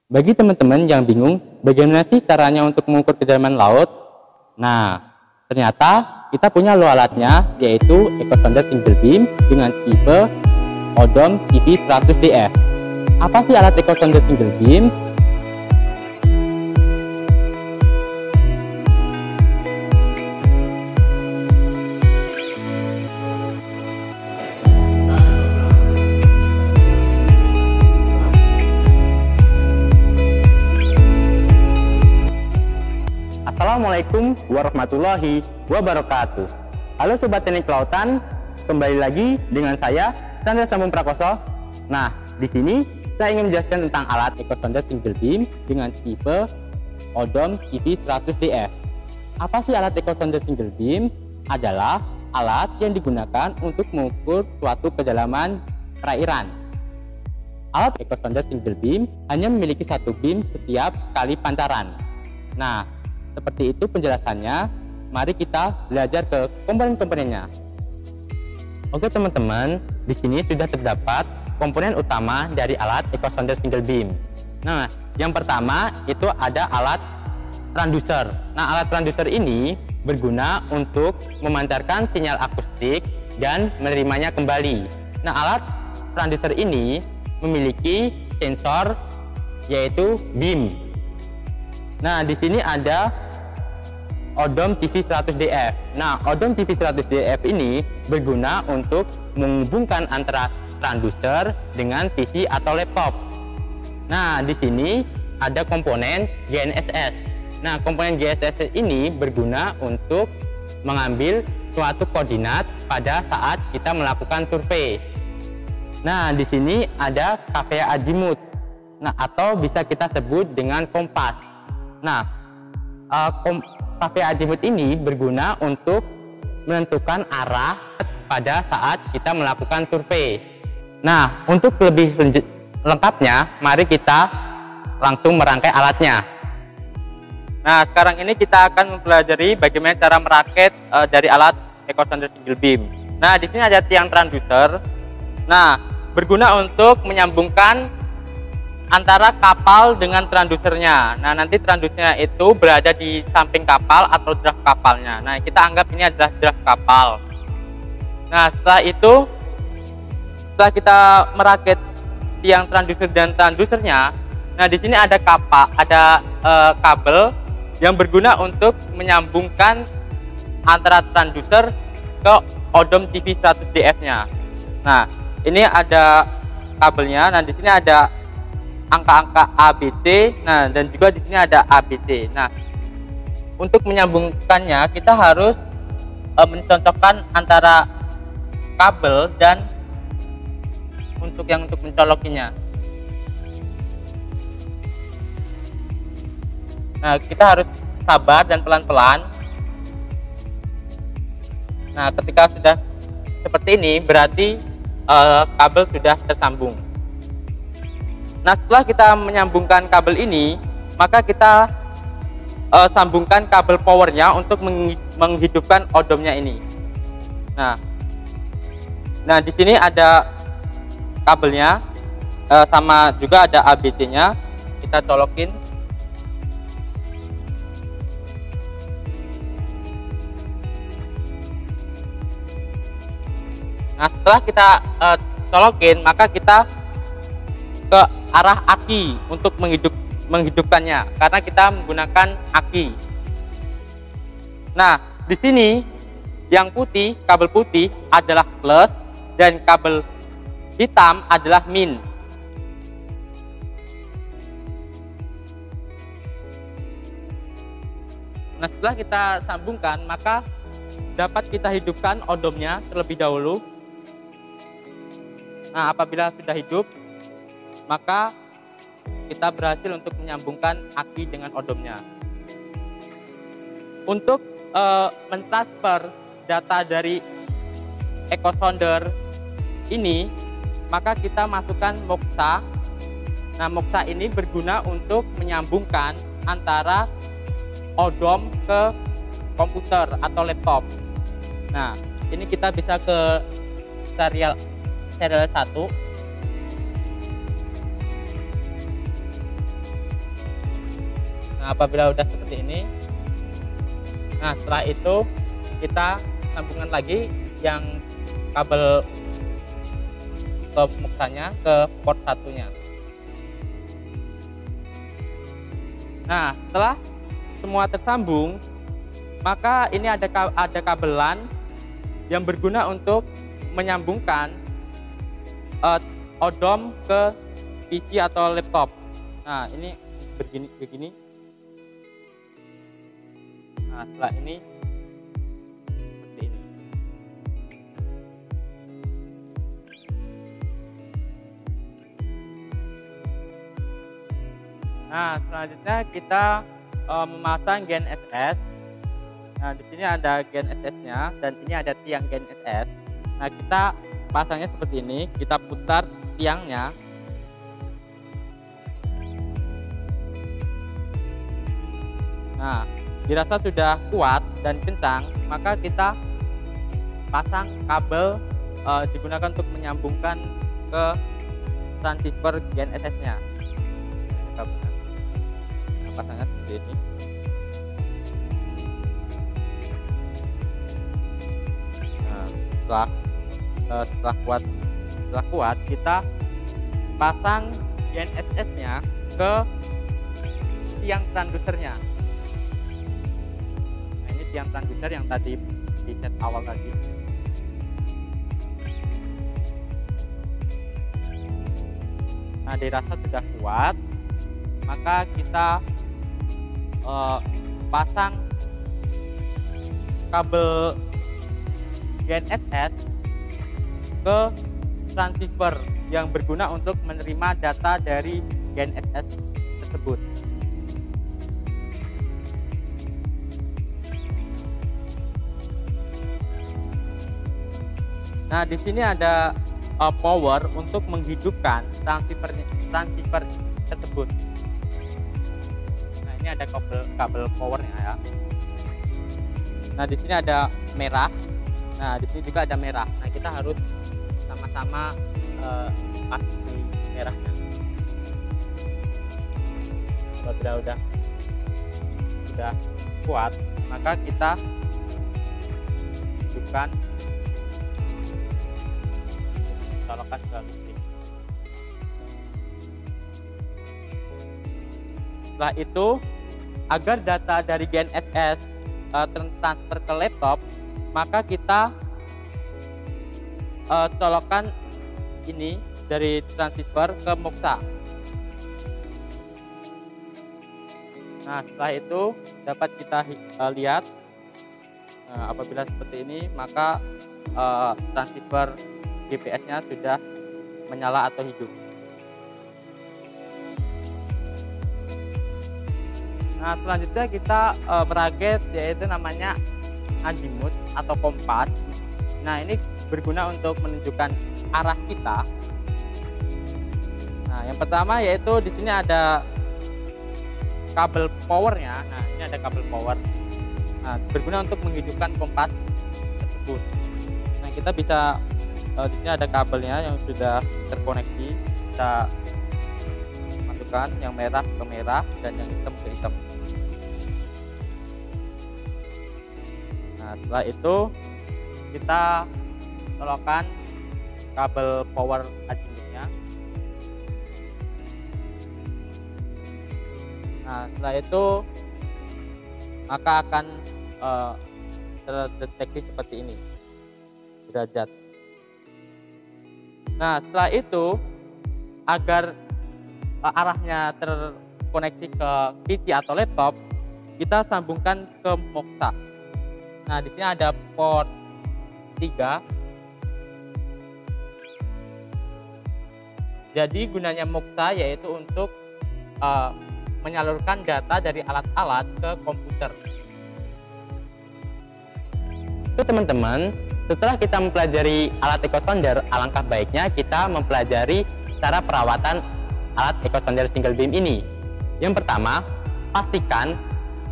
Bagi teman-teman yang bingung bagaimana sih caranya untuk mengukur kedalaman laut, nah ternyata kita punya loh alatnya, yaitu echo sounder single beam dengan tipe Odom TV 100DF. Apa sih alat echo sounder single beam? Assalamualaikum warahmatullahi wabarakatuh. Halo Sobat Teknik Kelautan, kembali lagi dengan saya Chandra Sambung Prakoso. Nah, di sini saya ingin menjelaskan tentang alat echo sounder single beam dengan tipe Odom TV 100DF. Apa sih alat echo sounder single beam? Adalah alat yang digunakan untuk mengukur suatu kedalaman perairan. Alat echo sounder single beam hanya memiliki satu beam setiap kali pancaran. Nah, seperti itu penjelasannya. Mari kita belajar ke komponen-komponennya. Oke teman-teman, di sini sudah terdapat komponen utama dari alat echo sounder single beam. Nah, yang pertama itu ada alat transducer. Nah, alat transducer ini berguna untuk memancarkan sinyal akustik dan menerimanya kembali. Nah, alat transducer ini memiliki sensor yaitu beam. Nah, di sini ada Odom TV 100DF. Nah, Odom TV 100DF ini berguna untuk menghubungkan antara transducer dengan PC atau laptop. Nah, di sini ada komponen GNSS. Nah, komponen GNSS ini berguna untuk mengambil suatu koordinat pada saat kita melakukan survei. Nah, di sini ada KPA azimut. Nah, atau bisa kita sebut dengan kompas. Nah, KPA azimut ini berguna untuk menentukan arah pada saat kita melakukan survei. Nah, untuk lebih lengkapnya, mari kita langsung merangkai alatnya. Nah, sekarang ini kita akan mempelajari bagaimana cara merakit dari alat echo sounder single beam. Nah, di sini ada tiang transducer. Nah, berguna untuk menyambungkan antara kapal dengan transducernya. Nah, nanti transducernya itu berada di samping kapal atau draft kapalnya. Nah, kita anggap ini adalah draft kapal. Nah, setelah itu, setelah kita merakit tiang transducer dan transducernya, nah di sini ada kabel yang berguna untuk menyambungkan antara transducer ke Odom TV 100DF-nya. Nah, ini ada kabelnya. Nah, di sini ada angka-angka ABC, nah dan juga di sini ada ABC. Nah, untuk menyambungkannya kita harus mencocokkan antara kabel dan untuk mencolokinya. Nah, kita harus sabar dan pelan-pelan. Nah, ketika sudah seperti ini berarti kabel sudah tersambung. Nah, setelah kita menyambungkan kabel ini, maka kita sambungkan kabel powernya untuk menghidupkan odomnya ini. Nah, di sini ada kabelnya, sama juga ada ABC-nya. Kita colokin. Nah, setelah kita colokin, maka kita ke arah aki untuk menghidupkannya, karena kita menggunakan aki. Nah, di sini yang putih, kabel putih adalah plus dan kabel hitam adalah min. Nah, setelah kita sambungkan, maka dapat kita hidupkan odomnya terlebih dahulu. Nah, apabila sudah hidup, maka kita berhasil untuk menyambungkan aki dengan odomnya. Untuk mentransfer data dari echo sounder ini, maka kita masukkan moksa. Nah, moksa ini berguna untuk menyambungkan antara odom ke komputer atau laptop. Nah, ini kita bisa ke serial 1. Nah, apabila udah seperti ini, nah setelah itu kita sambungkan lagi yang kabel ke muksanya ke port satunya. Nah, setelah semua tersambung, maka ini ada kabelan yang berguna untuk menyambungkan odom ke PC atau laptop. Nah, ini begini. Nah, setelah ini seperti ini. Nah, selanjutnya kita memasang GNSS. Nah, di sini ada GNSS-nya dan ini ada tiang GNSS. Nah, kita pasangnya seperti ini. Kita putar tiangnya. Nah, dirasa sudah kuat dan kencang, maka kita pasang kabel digunakan untuk menyambungkan ke transceiver GNSS-nya. Pasangnya seperti ini. Nah, setelah kuat kita pasang GNSS-nya ke tiang transducernya. Nah, ini tiang transducer yang tadi di set awal tadi. Nah, dirasa sudah kuat, maka kita pasang kabel GNSS ke transceiver yang berguna untuk menerima data dari GNSS tersebut. Nah, di sini ada power untuk menghidupkan transceiver tersebut. Nah, ini ada kabel powernya ya. Nah, di sini ada merah. Nah, di sini juga ada merah. Nah, kita harus sama-sama pasti merahnya. Apabila udah kuat, maka kita hidupkan colokan ke listrik. Setelah itu, agar data dari GNSS transfer ke laptop, maka kita colokan ini dari transceiver ke muksa. Nah, setelah itu dapat kita lihat, apabila seperti ini, maka transceiver GPS-nya sudah menyala atau hidup. Nah, selanjutnya kita merakit, yaitu namanya azimut atau kompas. Nah, ini berguna untuk menunjukkan arah kita. Nah, yang pertama yaitu di sini ada kabel powernya. Nah, ini ada kabel power. Nah, berguna untuk menghidupkan kompas tersebut. Nah, kita bisa di sini ada kabelnya yang sudah terkoneksi. Kita masukkan yang merah ke merah dan yang hitam ke hitam. Nah, setelah itu kita colokan kabel power azimutnya. Nah, setelah itu maka akan terdeteksi seperti ini, derajat. Nah, setelah itu agar arahnya terkoneksi ke PC atau laptop, kita sambungkan ke muksa. Nah, di sini ada port 3. Jadi gunanya muksa yaitu untuk menyalurkan data dari alat-alat ke komputer. Itu teman-teman, setelah kita mempelajari alat echo sounder, alangkah baiknya kita mempelajari cara perawatan alat echo sounder single beam ini. Yang pertama, pastikan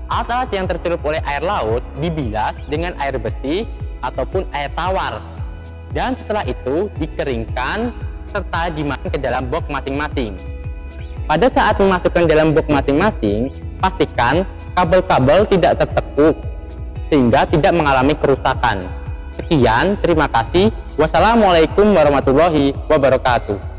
alat-alat yang tercelup oleh air laut dibilas dengan air bersih ataupun air tawar. Dan setelah itu dikeringkan serta dimasukkan ke dalam box masing-masing. Pada saat memasukkan dalam box masing-masing, pastikan kabel-kabel tidak tertekuk sehingga tidak mengalami kerusakan. Sekian, terima kasih. Wassalamualaikum warahmatullahi wabarakatuh.